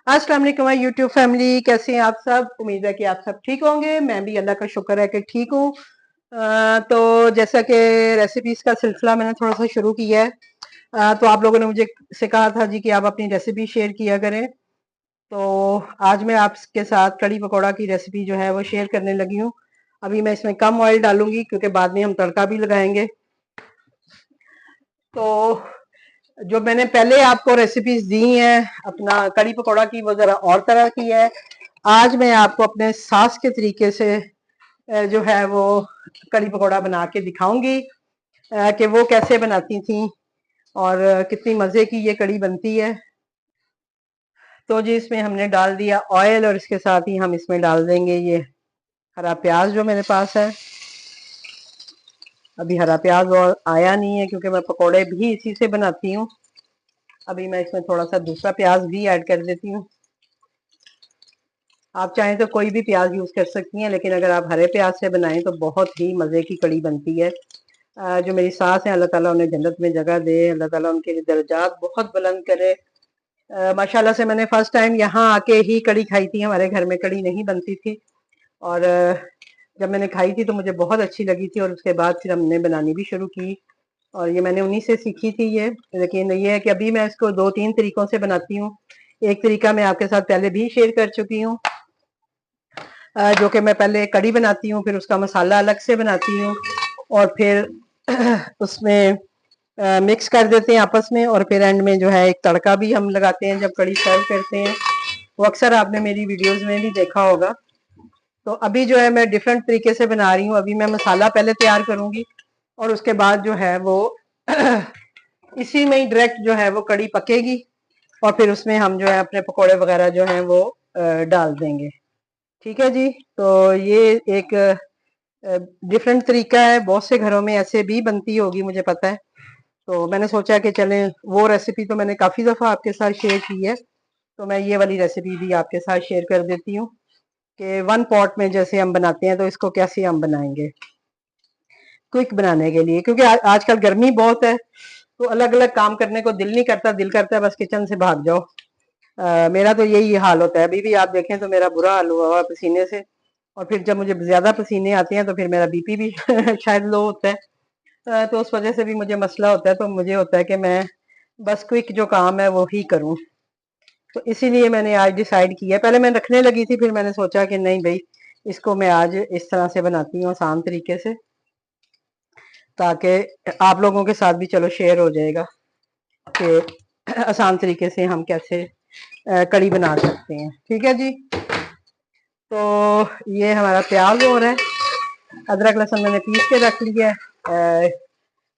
अस्सलाम वालेकुम my YouTube family, कैसे हैं आप सब। उम्मीद है कि आप सब ठीक होंगे। मैं भी अल्लाह का शुक्र है कि ठीक हूँ। तो जैसा कि रेसिपीज का सिलसिला मैंने थोड़ा सा शुरू किया है, तो आप लोगों ने मुझे से कहा था जी कि आप अपनी रेसिपी शेयर किया करें। तो आज मैं आपके साथ कड़ी पकौड़ा की रेसिपी जो है वो शेयर करने लगी हूँ। अभी मैं इसमें कम ऑयल डालूंगी क्योंकि बाद में हम तड़का भी लगाएंगे। तो जो मैंने पहले आपको रेसिपीज दी हैं अपना कड़ी पकौड़ा की, वो जरा और तरह की है। आज मैं आपको अपने सास के तरीके से जो है वो कड़ी पकौड़ा बना के दिखाऊंगी कि वो कैसे बनाती थी और कितनी मजे की ये कड़ी बनती है। तो जी इसमें हमने डाल दिया ऑयल और इसके साथ ही हम इसमें डाल देंगे ये हरा प्याज जो मेरे पास है। अभी हरा प्याज और आया नहीं है क्योंकि मैं पकौड़े भी इसी से बनाती हूँ। अभी मैं इसमें थोड़ा सा दूसरा प्याज भी ऐड कर देती हूँ। आप चाहें तो कोई भी प्याज यूज कर सकती हैं, लेकिन अगर आप हरे प्याज से बनाएं तो बहुत ही मजे की कड़ी बनती है। जो मेरी सास है, अल्लाह ताला उन्हें जन्नत में जगह दे, अल्लाह ताला उनके दर्जात बहुत बुलंद करे। माशाल्लाह से मैंने फर्स्ट टाइम यहाँ आके ही कड़ी खाई थी। हमारे घर में कड़ी नहीं बनती थी और जब मैंने खाई थी तो मुझे बहुत अच्छी लगी थी और उसके बाद फिर हमने बनानी भी शुरू की और ये मैंने उन्हीं से सीखी थी ये। लेकिन ये है कि अभी मैं इसको 2-3 तरीकों से बनाती हूँ। एक तरीका मैं आपके साथ पहले भी शेयर कर चुकी हूँ, जो कि मैं पहले कड़ी बनाती हूँ, फिर उसका मसाला अलग से बनाती हूँ और फिर उसमें मिक्स कर देते हैं आपस में और फिर एंड में जो है एक तड़का भी हम लगाते हैं जब कड़ी सर्व करते हैं। वो अक्सर आपने मेरी वीडियोस में भी देखा होगा। तो अभी जो है मैं डिफरेंट तरीके से बना रही हूँ। अभी मैं मसाला पहले तैयार करूंगी और उसके बाद जो है वो इसी में ही डायरेक्ट जो है वो कड़ी पकेगी और फिर उसमें हम जो है अपने पकोड़े वगैरह जो है वो डाल देंगे। ठीक है जी। तो ये एक डिफरेंट तरीका है, बहुत से घरों में ऐसे भी बनती होगी मुझे पता है। तो मैंने सोचा कि चलें, वो रेसिपी तो मैंने काफ़ी दफ़ा आपके साथ शेयर की है, तो मैं ये वाली रेसिपी भी आपके साथ शेयर कर देती हूँ कि वन पॉट में जैसे हम बनाते हैं तो इसको कैसे हम बनाएंगे क्विक बनाने के लिए, क्योंकि आजकल गर्मी बहुत है तो अलग अलग काम करने को दिल नहीं करता, दिल करता है बस किचन से भाग जाओ। मेरा तो यही हाल होता है। अभी भी आप देखें तो मेरा बुरा हाल हुआ हुआ है पसीने से और फिर जब मुझे ज्यादा पसीने आते हैं तो फिर मेरा बीपी भी शायद लो होता है। तो उस वजह से भी मुझे मसला होता है। तो मुझे होता है कि मैं बस क्विक जो काम है वो ही करूं। तो इसीलिए मैंने आज डिसाइड किया। पहले मैं रखने लगी थी, फिर मैंने सोचा कि नहीं भाई, इसको मैं आज इस तरह से बनाती हूँ आसान तरीके से, ताकि आप लोगों के साथ भी चलो शेयर हो जाएगा कि आसान तरीके से हम कैसे कड़ी बना सकते हैं। ठीक है जी। तो ये हमारा प्याज हो रहा है, अदरक लहसुन मैंने पीस के रख लिया है,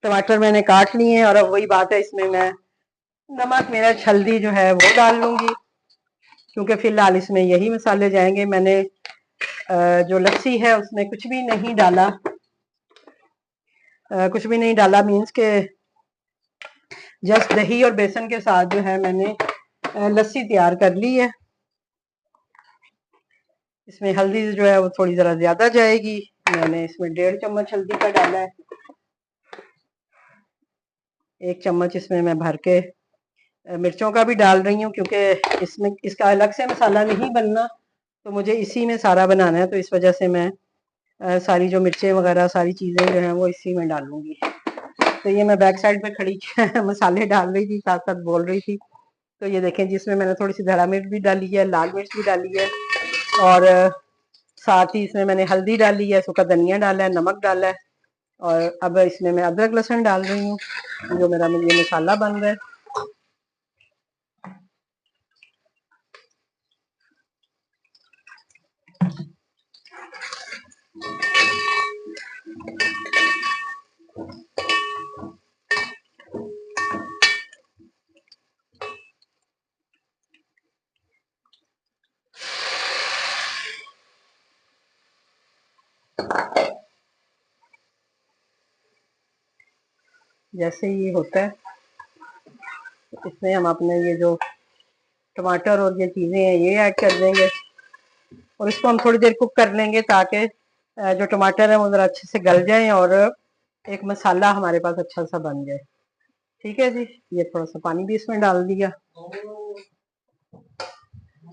टमाटर मैंने काट लिए हैं और अब वही बात है, इसमें मैं नमक मिर्च हल्दी जो है वो डाल लूंगी क्योंकि फिलहाल इसमें यही मसाले जाएंगे। मैंने जो लस्सी है उसमें कुछ भी नहीं डाला। कुछ भी नहीं डाला मीन्स के जस्ट दही और बेसन के साथ जो है मैंने लस्सी तैयार कर ली है। इसमें हल्दी जो है वो थोड़ी जरा ज्यादा जाएगी। मैंने इसमें 1.5 चम्मच हल्दी का डाला है। 1 चम्मच इसमें मैं भर के मिर्चों का भी डाल रही हूँ क्योंकि इसमें इसका अलग से मसाला नहीं बनना, तो मुझे इसी में सारा बनाना है। तो इस वजह से मैं सारी जो मिर्चें वगैरह सारी चीज़ें जो हैं वो इसी में डालूंगी। तो ये मैं बैक साइड पे खड़ी मसाले डाल रही थी, साथ साथ बोल रही थी। तो ये देखें जिसमें मैंने थोड़ी सी धड़ा मिर्च भी डाली है, लाल मिर्च भी डाली है और साथ ही इसमें मैंने हल्दी डाली है, सूखा धनिया डाला है, नमक डाला है और अब इसमें मैं अदरक लहसुन डाल रही हूँ जो मेरा ये मसाला बन रहा है। जैसे ये होता है इसमें हम अपने ये जो टमाटर और ये चीज़ें हैं ये ऐड कर देंगे और इसको हम थोड़ी देर कुक कर लेंगे ताकि जो टमाटर है वो ज़रा अच्छे से गल जाए और एक मसाला हमारे पास अच्छा सा बन जाए। ठीक है जी। ये थोड़ा सा पानी भी इसमें डाल दिया।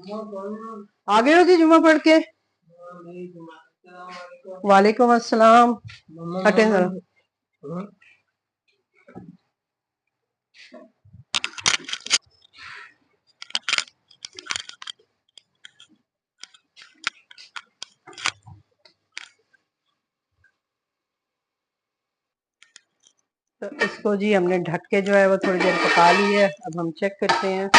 आ गए हो जी जुम्मा पढ़ के? वालेकुम अस्सलाम। हटें जरा। तो इसको जी हमने ढक के जो है वो थोड़ी देर पका ली है। अब हम चेक करते हैं।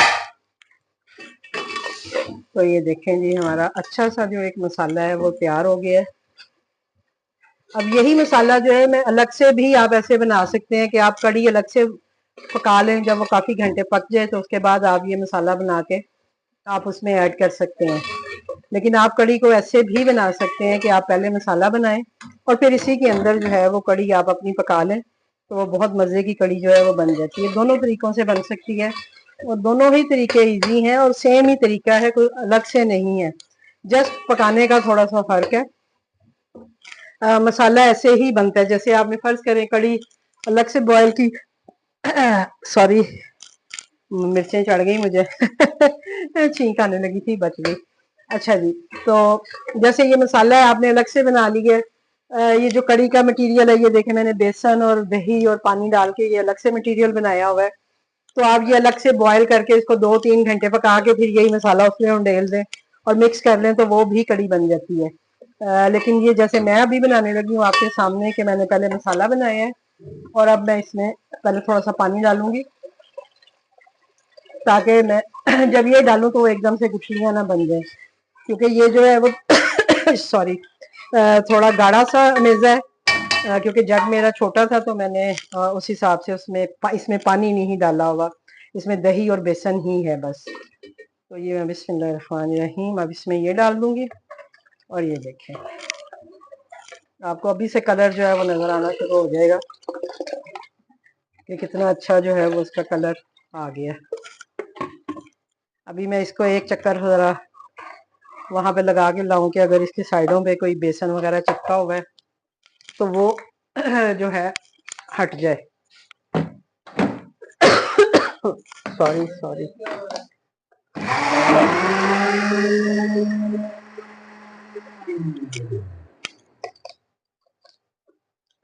तो ये देखें जी, हमारा अच्छा सा जो एक मसाला है वो तैयार हो गया है। अब यही मसाला जो है मैं अलग से भी आप ऐसे बना सकते हैं कि आप कड़ी अलग से पका लें, जब वो काफ़ी घंटे पक जाए तो उसके बाद आप ये मसाला बना के आप उसमें ऐड कर सकते हैं। लेकिन आप कड़ी को ऐसे भी बना सकते हैं कि आप पहले मसाला बनाएं और फिर इसी के अंदर जो है वो कड़ी आप अपनी पका लें, तो वो बहुत मज़े की कड़ी जो है वो बन जाती है। दोनों तरीक़ों से बन सकती है और दोनों ही तरीके ईजी हैं और सेम ही तरीका है, कोई अलग से नहीं है, जस्ट पकाने का थोड़ा सा फ़र्क है। मसाला ऐसे ही बनता है जैसे आपने फ़र्ज़ करें कड़ी अलग से बॉयल की। सॉरी, मिर्चें चढ़ गई मुझे। छींक आने लगी थी, बच गई। अच्छा जी, तो जैसे ये मसाला है आपने अलग से बना लिया है। ये जो कड़ी का मटेरियल है, ये देखें मैंने बेसन और दही और पानी डाल के ये अलग से मटेरियल बनाया हुआ है। तो आप ये अलग से बॉयल करके इसको 2-3 घंटे पका के फिर यही मसाला उसमें उंडेल दें और मिक्स कर लें तो वो भी कड़ी बन जाती है। लेकिन ये जैसे मैं अभी बनाने लगी हूँ आपके सामने कि मैंने पहले मसाला बनाया है और अब मैं इसमें पहले थोड़ा सा पानी डालूंगी ताकि मैं जब ये डालूं तो वो एकदम से गुठलियां ना बन जाए, क्योंकि ये जो है वो सॉरी थोड़ा गाढ़ा सा मेज़ा है। क्योंकि जग मेरा छोटा था तो मैंने उस हिसाब से उसमें इसमें पानी नहीं डाला होगा, इसमें दही और बेसन ही है बस। तो ये मैं बिस्मिल्लाहिर्रहमानिर्रहीम अब इसमें ये डाल दूंगी और ये देखें आपको अभी से कलर जो है वो नज़र आना शुरू हो जाएगा कि कितना अच्छा जो है वो उसका कलर आ गया। अभी मैं इसको एक चक्कर ज़रा वहां पे लगा के लाऊं कि अगर इसकी साइडों पे कोई बेसन वगैरह चिपका हुआ है तो वो जो है हट जाए। Sorry sorry.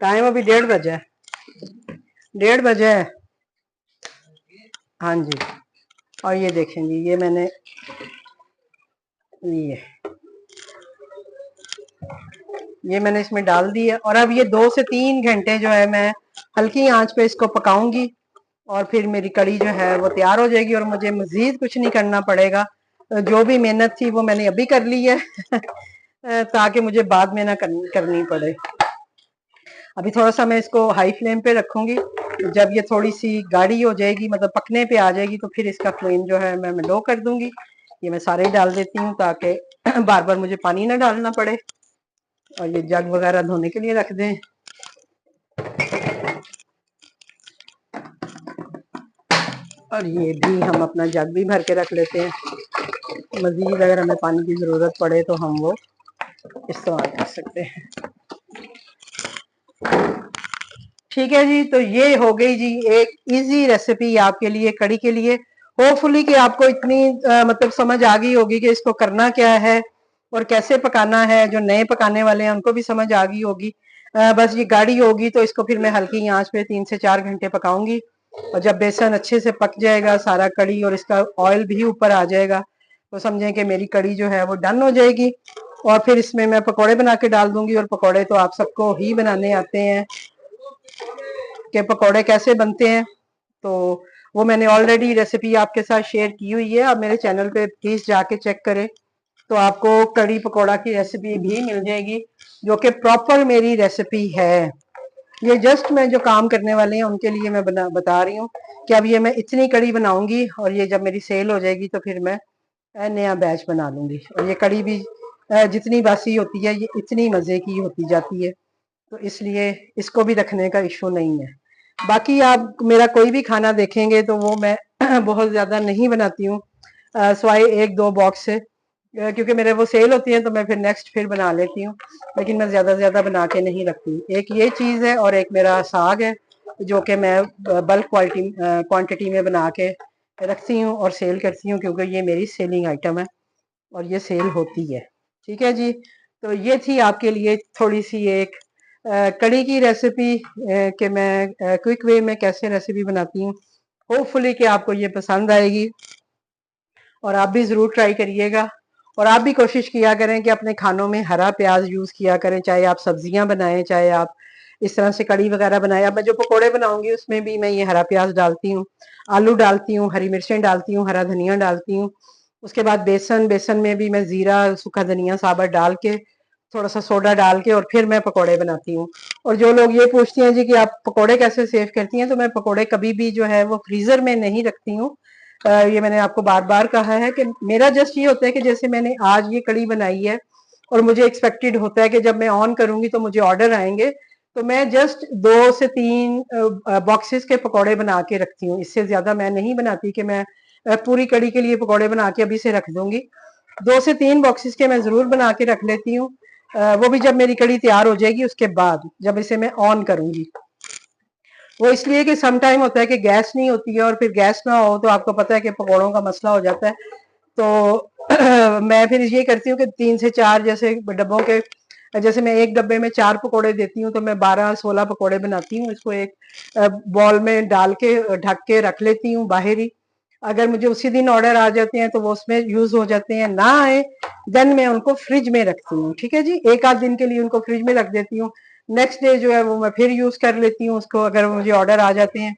टाइम अभी 1:30 बजे है, 1:30 बजे है। हाँ जी, और ये देखें जी, ये मैंने इसमें डाल दी है और अब ये 2 से 3 घंटे जो है मैं हल्की आंच पे इसको पकाऊंगी और फिर मेरी कड़ी जो है वो तैयार हो जाएगी और मुझे मजीद कुछ नहीं करना पड़ेगा। जो भी मेहनत थी वो मैंने अभी कर ली है ताकि मुझे बाद में ना करनी पड़े। अभी थोड़ा सा मैं इसको हाई फ्लेम पे रखूंगी, जब ये थोड़ी सी गाढ़ी हो जाएगी मतलब पकने पे आ जाएगी तो फिर इसका फ्लेम जो है मैं लो कर दूंगी। ये मैं सारे ही डाल देती हूँ ताकि बार बार मुझे पानी ना डालना पड़े। और ये जग वगैरह धोने के लिए रख दें। और ये भी हम अपना जग भी भर के रख लेते हैं, मजीद अगर हमें पानी की ज़रूरत पड़े तो हम वो इस्तेमाल कर सकते हैं। ठीक है जी, तो ये हो गई जी एक इजी रेसिपी आपके लिए कड़ी के लिए। होपफुली कि आपको इतनी मतलब समझ आ गई होगी कि इसको करना क्या है और कैसे पकाना है। जो नए पकाने वाले हैं उनको भी समझ आ गई होगी। बस ये गाढ़ी होगी तो इसको फिर मैं हल्की आंच पे 3 से 4 घंटे पकाऊंगी और जब बेसन अच्छे से पक जाएगा सारा कड़ी और इसका ऑयल भी ऊपर आ जाएगा तो समझें कि मेरी कड़ी जो है वो डन हो जाएगी। और फिर इसमें मैं पकौड़े बना के डाल दूंगी और पकौड़े तो आप सबको ही बनाने आते हैं कि पकौड़े कैसे बनते हैं, तो वो मैंने ऑलरेडी रेसिपी आपके साथ शेयर की हुई है। आप मेरे चैनल पे प्लीज जाके चेक करें तो आपको कड़ी पकौड़ा की रेसिपी भी मिल जाएगी जो कि प्रॉपर मेरी रेसिपी है। ये जस्ट मैं जो काम करने वाले हैं उनके लिए मैं बता रही हूँ कि अब ये मैं इतनी कड़ी बनाऊंगी और ये जब मेरी सेल हो जाएगी तो फिर मैं नया बैच बना लूंगी। और ये कड़ी भी जितनी बासी होती है ये इतनी मज़े की होती जाती है, तो इसलिए इसको भी रखने का इशू नहीं है। बाकी आप मेरा कोई भी खाना देखेंगे तो वो मैं बहुत ज़्यादा नहीं बनाती हूँ, सिवाय 1-2 बॉक्स से, क्योंकि मेरे वो सेल होती हैं तो मैं फिर नेक्स्ट फिर बना लेती हूँ। लेकिन मैं ज़्यादा से ज़्यादा बना के नहीं रखती। एक ये चीज़ है और एक मेरा साग है जो कि मैं बल्क क्वांटिटी में बना के रखती हूँ और सेल करती हूँ, क्योंकि ये मेरी सेलिंग आइटम है। और ये सेल होती है। ठीक है जी, तो ये थी आपके लिए थोड़ी सी एक कड़ी की रेसिपी कि मैं क्विक वे में कैसे रेसिपी बनाती हूँ। होपफुली कि आपको ये पसंद आएगी और आप भी ज़रूर ट्राई करिएगा। और आप भी कोशिश किया करें कि अपने खानों में हरा प्याज यूज़ किया करें, चाहे आप सब्जियां बनाएं, चाहे आप इस तरह से कड़ी वगैरह बनाएं। अब मैं जो पकोड़े बनाऊंगी उसमें भी मैं ये हरा प्याज डालती हूँ, आलू डालती हूँ, हरी मिर्चें डालती हूँ, हरा धनिया डालती हूँ। उसके बाद बेसन में भी मैं ज़ीरा, सूखा धनिया साबुत डाल के, थोड़ा सा सोडा डाल के और फिर मैं पकोड़े बनाती हूँ। और जो लोग ये पूछती हैं जी कि आप पकोड़े कैसे सेव करती हैं, तो मैं पकोड़े कभी भी जो है वो फ्रीज़र में नहीं रखती हूँ। ये मैंने आपको बार बार कहा है कि मेरा जस्ट ये होता है कि जैसे मैंने आज ये कड़ी बनाई है और मुझे एक्सपेक्टेड होता है कि जब मैं ऑन करूंगी तो मुझे ऑर्डर आएंगे, तो मैं जस्ट 2 से 3 बॉक्सेस के पकोड़े बना के रखती हूँ। इससे ज्यादा मैं नहीं बनाती कि मैं पूरी कड़ी के लिए पकोड़े बना के अभी से रख दूंगी। 2 से 3 बॉक्सेस के मैं जरूर बना के रख लेती हूँ। वो भी जब मेरी कड़ी तैयार हो जाएगी उसके बाद, जब इसे मैं ऑन करूंगी। वो इसलिए कि सम टाइम होता है कि गैस नहीं होती है, और फिर गैस ना हो तो आपको पता है कि पकौड़ों का मसला हो जाता है। तो मैं फिर ये करती हूँ कि 3 से 4 जैसे डब्बों के, जैसे मैं एक डब्बे में 4 पकोड़े देती हूँ तो मैं 12-16 पकोड़े बनाती हूँ। इसको एक बॉल में डाल के ढक के रख लेती हूँ बाहर ही। अगर मुझे उसी दिन ऑर्डर आ जाते हैं तो वो उसमें यूज हो जाते हैं, ना आए देन मैं उनको फ्रिज में रखती हूँ। ठीक है जी, एक आध दिन के लिए उनको फ्रिज में रख देती हूँ। नेक्स्ट डे जो है वो मैं फिर यूज कर लेती हूँ उसको, अगर मुझे ऑर्डर आ जाते हैं।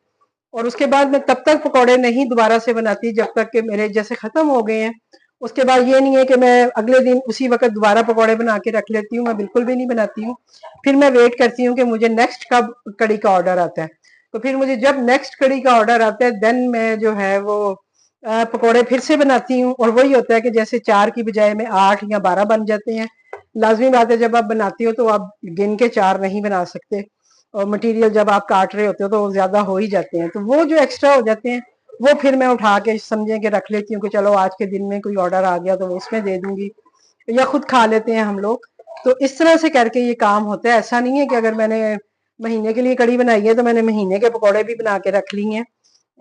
और उसके बाद मैं तब तक पकौड़े नहीं दोबारा से बनाती जब तक कि मेरे जैसे खत्म हो गए हैं। उसके बाद ये नहीं है कि मैं अगले दिन उसी वक्त दोबारा पकौड़े बना के रख लेती हूँ, मैं बिल्कुल भी नहीं बनाती हूँ। फिर मैं वेट करती हूँ कि मुझे नेक्स्ट कब कड़ी का ऑर्डर आता है। तो फिर मुझे जब नेक्स्ट कड़ी का ऑर्डर आता है देन मैं जो है वो पकौड़े फिर से बनाती हूँ। और वही होता है कि जैसे 4 की बजाय में 8 या 12 बन जाते हैं। लाजमी बात है, जब आप बनाती हो तो आप गिन के 4 नहीं बना सकते, और मटेरियल जब आप काट रहे होते हो तो वो ज्यादा हो ही जाते हैं। तो वो जो एक्स्ट्रा हो जाते हैं वो फिर मैं उठा के समझे कि रख लेती हूँ कि चलो आज के दिन में कोई ऑर्डर आ गया तो वो उसमें दे दूंगी, या खुद खा लेते हैं हम लोग। तो इस तरह से करके ये काम होता है। ऐसा नहीं है कि अगर मैंने महीने के लिए कड़ी बनाई है तो मैंने महीने के पकौड़े भी बना के रख लिए हैं,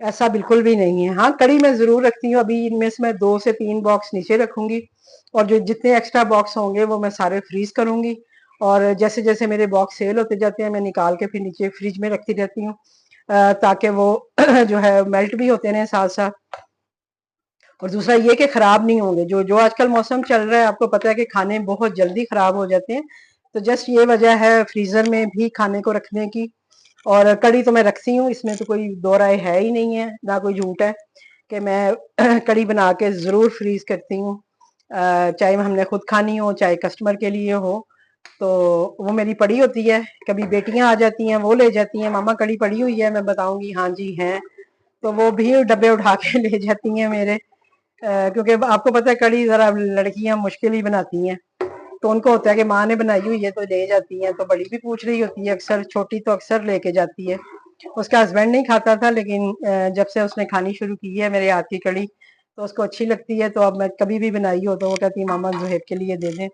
ऐसा बिल्कुल भी नहीं है। हाँ, कड़ी मैं जरूर रखती हूँ। अभी इनमें से मैं 2 से 3 बॉक्स नीचे रखूंगी, और जो जितने एक्स्ट्रा बॉक्स होंगे वो मैं सारे फ्रीज करूंगी। और जैसे जैसे मेरे बॉक्स सेल होते जाते हैं मैं निकाल के फिर नीचे फ्रिज में रखती रहती हूँ, ताकि वो जो है मेल्ट भी होते रहे साथ साथ। और दूसरा ये कि खराब नहीं होंगे। जो जो आजकल मौसम चल रहा है, आपको पता है कि खाने बहुत जल्दी खराब हो जाते हैं। तो जस्ट ये वजह है फ्रीजर में भी खाने को रखने की। और कड़ी तो मैं रखती हूँ, इसमें तो कोई दो राय है ही नहीं है, ना कोई झूठ है कि मैं कड़ी बना के जरूर फ्रीज करती हूँ। चाहे हमने खुद खानी हो चाहे कस्टमर के लिए हो, तो वो मेरी पड़ी होती है। कभी बेटियां आ जाती हैं, वो ले जाती हैं, मामा कड़ी पड़ी हुई है, मैं बताऊंगी हाँ जी है, तो वो भी डब्बे उठा के ले जाती हैं मेरे। क्योंकि आपको पता है कड़ी जरा लड़कियां मुश्किल ही बनाती हैं, तो उनको होता है कि माँ ने बनाई हुई है तो ले जाती हैं। तो बड़ी भी पूछ रही होती है अक्सर, छोटी तो अक्सर लेके जाती है। उसका हस्बैंड नहीं खाता था, लेकिन जब से उसने खानी शुरू की है मेरे हाथ की कड़ी तो उसको अच्छी लगती है। तो अब मैं कभी भी बनाई हो तो वो कहती है मामा जुहेब के लिए दे दें,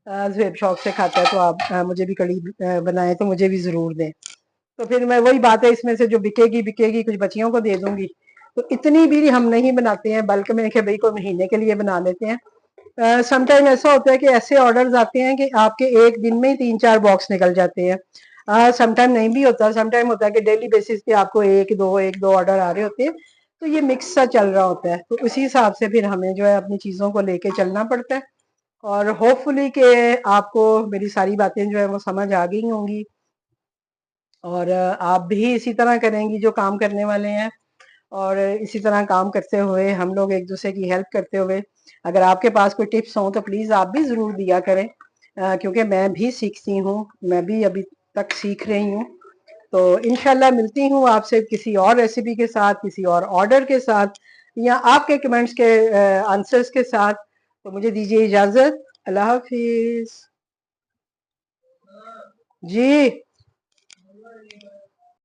जुहेब शौक से खाता है, तो आप मुझे भी कड़ी बनाए तो मुझे भी जरूर दें। तो फिर मैं वही बात है, इसमें से जो बिकेगी बिकेगी, कुछ बच्चियों को दे दूंगी। तो इतनी भी हम नहीं बनाते हैं, बल्कि में कि भाई कोई महीने के लिए बना लेते हैं। समटाइम ऐसा होता है कि ऐसे ऑर्डर्स आते हैं कि आपके एक दिन में ही 3-4 बॉक्स निकल जाते हैं। समटाइम नहीं भी होता, समटाइम होता है कि डेली बेसिस पे आपको एक दो ऑर्डर आ रहे होते हैं। तो ये मिक्स सा चल रहा होता है, तो उसी हिसाब से फिर हमें जो है अपनी चीजों को लेके चलना पड़ता है। और होपफुली कि आपको मेरी सारी बातें जो है वो समझ आ गई होंगी, और आप भी इसी तरह करेंगी जो काम करने वाले हैं। और इसी तरह काम करते हुए हम लोग एक दूसरे की हेल्प करते हुए, अगर आपके पास कोई टिप्स हो तो प्लीज आप भी जरूर दिया करें, क्योंकि मैं भी सीखती हूँ, मैं भी अभी तक सीख रही हूँ। तो इंशाल्लाह मिलती हूँ आपसे किसी और रेसिपी के साथ, किसी और ऑर्डर के साथ, या आपके कमेंट्स के आंसर्स के साथ। तो मुझे दीजिए इजाजत। अल्लाह हाफिज जी।